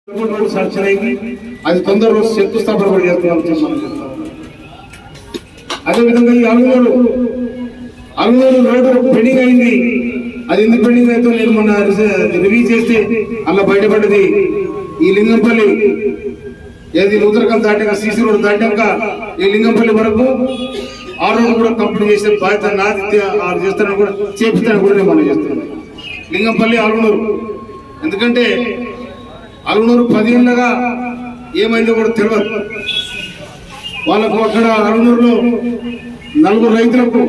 సాక్షి అది తొందరలో శంకుస్థాపన కూడా చేస్తున్నాం. అదేవిధంగా ఈ అలుగునూరు రోడ్డు పెండింగ్ అయింది. అది ఎందుకు పెండింగ్ అయితే నేను మొన్న రివ్యూ చేస్తే అలా బయటపడ్డది. ఈ లింగంపల్లి ఏది ఉత్తరకాలు దాటాక సీసీ రోడ్డు దాటాక ఈ లింగంపల్లి వరకు ఆ రోడ్డు కూడా కంప్లీట్ చేసే బాధ్యత నాది చేస్తానని కూడా చేపిస్తానని కూడా నేను మనం చేస్తున్నాను. లింగంపల్లి అలుగునూరు ఎందుకంటే అలుగునూరు 10 ఏళ్ళగా ఏమైందో కూడా తెలియదు వాళ్ళకు. అక్కడ అలుగునూరులో 4 రైతులకు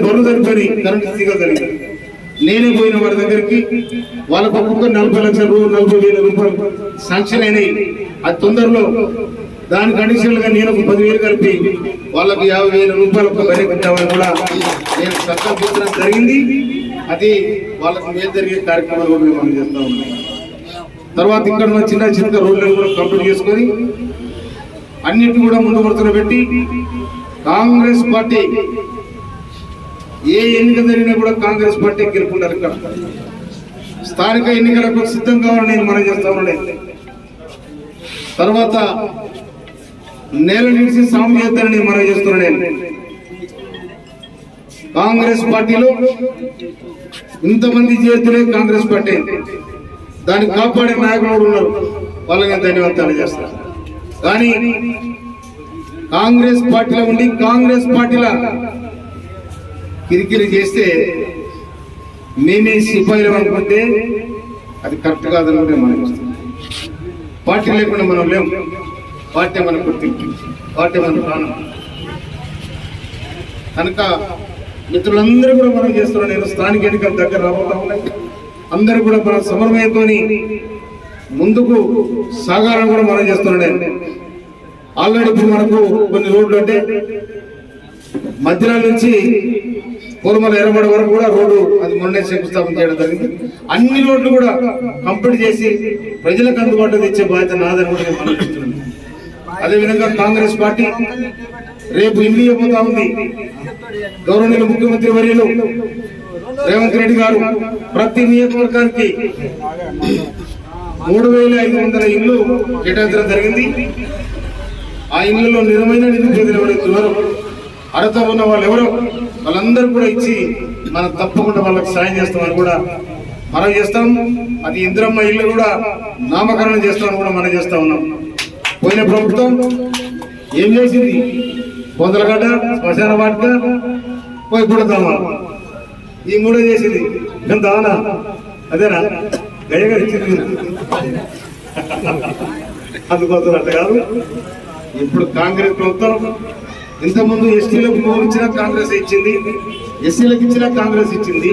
బరువు జరిపోయి కరెంటు తీగ జరిగింది. నేనే పోయిన వారి దగ్గరికి వాళ్ళకు ఒక్కొక్క 40 లక్షలు 40,000 రూపాయలు శాంక్షన్ అయినాయి. అది తొందరలో దానికి అడిషనల్ గా నేను 10,000 కలిపి వాళ్ళకు 50,000 రూపాయలు బయటపెట్టామని కూడా నేను సంకల్పించడం జరిగింది. అది వాళ్ళకు మేలు జరిగే కార్యక్రమాలు కూడా మనం చేస్తా ఉన్నాం. తర్వాత ఇక్కడ చిన్న రోడ్లను కూడా కంప్లీట్ చేసుకొని అన్నిటి కూడా ముందు వరుసలో పెట్టి కాంగ్రెస్ పార్టీ ఏ ఎన్నిక జరిగినా కూడా కాంగ్రెస్ పార్టీ గెలుపుంటారు. ఇక్కడ స్థానిక ఎన్నికలకు సిద్ధం కావాలని నేను మనం చేస్తా ఉన్నాను. తర్వాత నేల నిలిచి సాము చేద్దానని నేను మనం చేస్తున్నాను. కాంగ్రెస్ పార్టీలో ఇంతమంది చేతులే కాంగ్రెస్ పార్టీ దాన్ని కాపాడే నాయకులు ఉన్నారు. వాళ్ళకి ధన్యవాదాలు చేస్తారు. కానీ కాంగ్రెస్ పార్టీలో ఉండి కాంగ్రెస్ పార్టీలో కిరికిరి చేస్తే మేమే సిపాయిలు అనుకుంటే అది కరెక్ట్ కాదని మనం చేస్తాం. పార్టీ లేకుండా మనం లేము. పార్టీ మన గుర్తింపు, పార్టీ మన ప్రాణం. కనుక మిత్రులందరూ కూడా మనం చేస్తున్నాం. నేను స్థానిక ఎన్నికల దగ్గర రాబోతా ఉన్నాయి. అందరూ కూడా మన సమన్వయంతో ముందుకు సాగాలని కూడా మనం చేస్తున్నాం. ఆల్రెడీ ఇప్పుడు మనకు కొన్ని రోడ్లు అంటే మధ్యలో నుంచి పూర్మల ఎర్రబడి వరకు కూడా రోడ్డు అది మొన్నే శంకుస్థాపన చేయడం జరిగింది. అన్ని రోడ్లు కూడా కంప్లీట్ చేసి ప్రజలకు అందుబాటులో తెచ్చే బాధ్యత నాదని కూడా నేను మనం చేస్తున్నాను. అదేవిధంగా కాంగ్రెస్ పార్టీ రేపు ఇల్లు ఇవ్వబోతా ఉంది. గౌరవనీయులు ముఖ్యమంత్రి వర్యులు రేవంత్ రెడ్డి గారు ప్రతి నియోజకవర్గానికి 3,500 ఇల్లు కేటాయించడం జరిగింది. ఆ ఇళ్లలో నిజమైన నిరుపేదలు ఎవరైతున్నారో అర్హత ఉన్న వాళ్ళు ఎవరో వాళ్ళందరూ కూడా ఇచ్చి మనం తప్పకుండా వాళ్ళకి సాయం చేస్తామని కూడా మనం చేస్తాం. అది ఇందిరమ్మ ఇల్లు కూడా నామకరణం చేస్తామని కూడా మనం చేస్తా ఉన్నాం. పోయిన ప్రభుత్వం ఏం చేసింది? పొందలగడ్డ శ్మశాన వాటిక పోయి పుడతామా ఈ 3 చేసింది. ఎంత అవునా? అదేనా గయగా ఇచ్చింది. అందుకోసం అట్ట కాదు. ఇప్పుడు కాంగ్రెస్ ప్రభుత్వం ఇంతకుముందు ఎస్టీలకు ఇచ్చినా కాంగ్రెస్ ఇచ్చింది, ఎస్సీలకు ఇచ్చినా కాంగ్రెస్ ఇచ్చింది,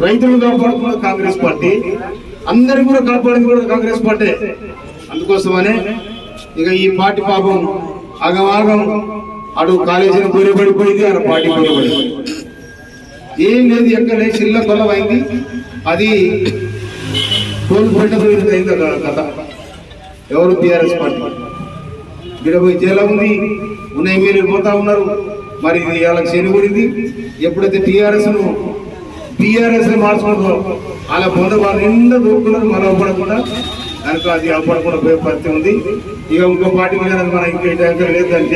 రైతులను కాపాడుకున్న కాంగ్రెస్ పార్టీ, అందరినీ కూడా కాపాడింది కూడా కాంగ్రెస్ పార్టీ. అందుకోసమనే ఇక ఈ పార్టీ పాపం అగమాగం అటు కాలేజీని పోయిపడిపోయింది, అక్కడ పార్టీ పోయిపడింది. ఏం లేదు, ఎక్కడ చిల్ల కొల్లమైంది. అది కోల్పోయిన అయింది కథ. ఎవరు? టీఆర్ఎస్ పార్టీ గిడపోయి జైలు ఉంది. ఉన్న ఎమ్మెల్యేలు పోతా ఉన్నారు. మరి వాళ్ళకి శనిగుడింది. ఎప్పుడైతే టీఆర్ఎస్ ను బీఆర్ఎస్ మార్చుకుంటారో అలా పొందబాటు నిండా దూరుకున్నారు. మనం అవ్వడకుండా కనుక అది అవ్వడకుండా పోయే పరిస్థితి ఉంది. ఇక ఇంకో పార్టీ మీద మనం ఇంకే ట్యాంకర్ లేదు అని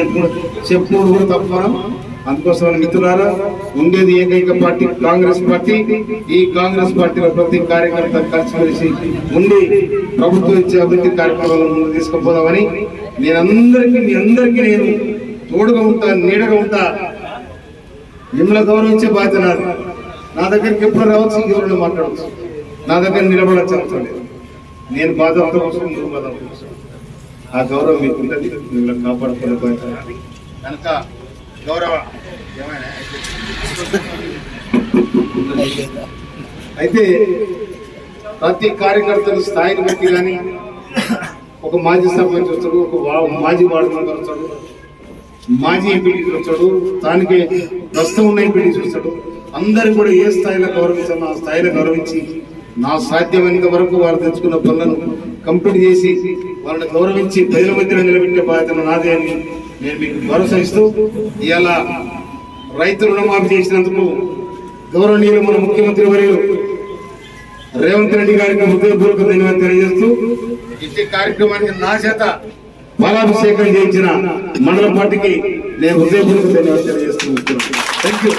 చెప్పుకోవడం కూడా తప్ప. అందుకోసం మిత్రులారా, ఉండేది ఏకైక పార్టీ కాంగ్రెస్ పార్టీ. ఈ కాంగ్రెస్ పార్టీలో ప్రతి కార్యకర్త కలిసి ఉండి ప్రభుత్వం ఇచ్చే అభివృద్ధి కార్యక్రమాలను ముందు తీసుకుపోదామని మీ అందరికీ నేను తోడుగా ఉంటా, నీడగా ఉంటా. మిమ్మల్ని గౌరవించే బాధ్యత నాది. నా దగ్గరికి ఎప్పుడు రావచ్చు, ఎవరైనా మాట్లాడవచ్చు, నా దగ్గర నిలబడచ్చు. చెప్తాను నేను బాధతో కోసం, నువ్వు బాధ కోసం. ఆ గౌరవం మీకు ఉంటుంది. మిమ్మల్ని కాపాడుకునే బాధ్యత నాది. కనుక గౌరవ అయితే ప్రతి కార్యకర్తలు స్థాయిని బట్టి కానీ ఒక మాజీ సర్పంచ్ వస్తాడు, ఒక మాజీ వార్డు మెంబర్ వస్తాడు, మాజీ ఎంపీటీ వచ్చాడు, స్థానికే ప్రస్తుతం ఉన్న ఎంపీటీ చూస్తాడు. అందరూ కూడా ఏ స్థాయిలో గౌరవించాలో ఆ స్థాయిలో గౌరవించి నా సాధ్యమైనంత వరకు వాళ్ళు తెచ్చుకున్న పనులను కంప్లీట్ చేసి వాళ్ళని గౌరవించి ప్రజల మధ్యలో నిలబెట్టే బాధ్యత నాదే అని నేను మీకు భరోసా ఇస్తూ, ఇవాళ రైతు రుణమాఫీ చేసినందుకు గౌరవనీయులు మన ముఖ్యమంత్రి వర్యులు రేవంత్ రెడ్డి గారికి హృదయపూర్వక ధన్యవాదాలు తెలియజేస్తూ ఇచ్చే కార్యక్రమానికి నా చేత ఫలాభిషేకం చేయించిన మండల పార్టీకి నేను హృదయపూర్వక ధన్యవాదాలు తెలియజేస్తూ థ్యాంక్ యూ.